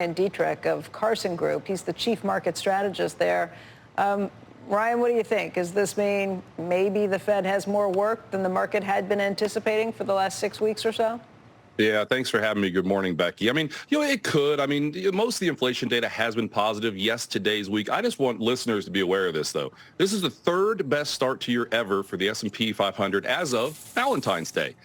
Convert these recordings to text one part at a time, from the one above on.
And Dietrich of Cashin Group. He's the chief market strategist there. Ryan, what do you think? Does this mean maybe the Fed has more work than the market had been anticipating for the last 6 weeks or so? Yeah, thanks for having me. Good morning, Becky. I mean, it could. I mean, most of the inflation data has been positive. Yes, today's week. I just want listeners to be aware of this, though. This is the third best start to year ever for the S&P 500 as of Valentine's Day.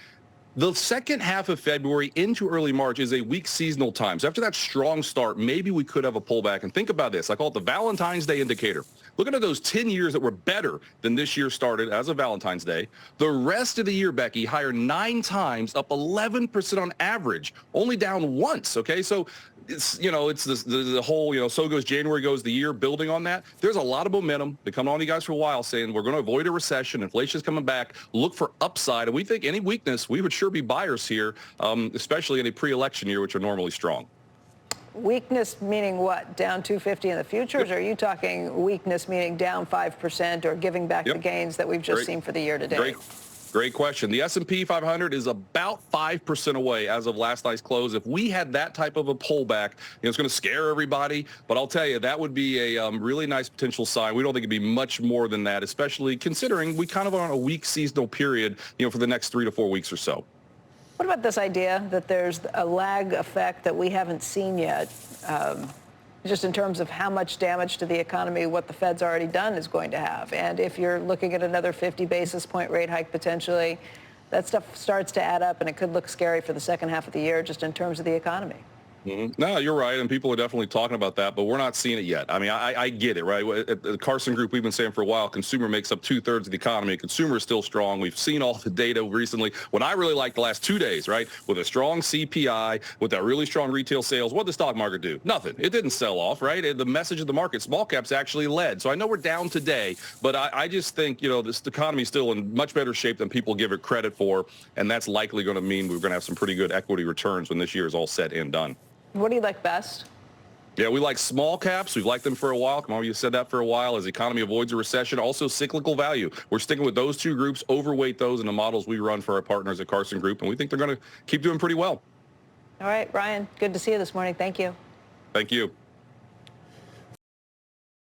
The second half of February into early March is a weak seasonal time. So after that strong start, maybe we could have a pullback. And think about this. I call it the Valentine's Day indicator. Looking at those 10 years that were better than this year started as of Valentine's Day. The rest of the year, Becky, higher 9 times, up 11% on average, only down once. Okay, so it's the whole so goes January, goes the year, building on that. There's a lot of momentum. Been coming on you guys for a while saying we're going to avoid a recession. Inflation's coming back. Look for upside, and we think any weakness, we would sure be buyers here, especially in a pre-election year, which are normally strong. Weakness meaning what? Down 250 in the futures? Or are you talking weakness meaning down 5% or giving back the gains that we've just seen for the year to date? Great question. The S&P 500 is about 5% away as of last night's close. If we had that type of a pullback, it's going to scare everybody. But I'll tell you, that would be a really nice potential sign. We don't think it'd be much more than that, especially considering we kind of are on a weak seasonal period, for the next 3 to 4 weeks or so. What about this idea that there's a lag effect that we haven't seen yet, just in terms of how much damage to the economy what the Fed's already done is going to have? And if you're looking at another 50 basis point rate hike potentially, that stuff starts to add up, and it could look scary for the second half of the year just in terms of the economy. No, you're right, and people are definitely talking about that, but we're not seeing it yet. I mean, I get it, right? At the Cashin Group, we've been saying for a while, consumer makes up 2/3 of the economy. Consumer is still strong. We've seen all the data recently. What I really like the last 2 days, right, with a strong CPI, with that really strong retail sales, what did the stock market do? Nothing. It didn't sell off, right? The message of the market, small caps actually led. So I know we're down today, but I just think, this economy is still in much better shape than people give it credit for, and that's likely going to mean we're going to have some pretty good equity returns when this year is all said and done. What do you like best? Yeah, we like small caps. We've liked them for a while. Come on, you said that for a while as the economy avoids a recession. Also cyclical value. We're sticking with those two groups, overweight those in the models we run for our partners at Cashin Group, and we think they're going to keep doing pretty well. All right, Ryan, good to see you this morning. Thank you. Thank you.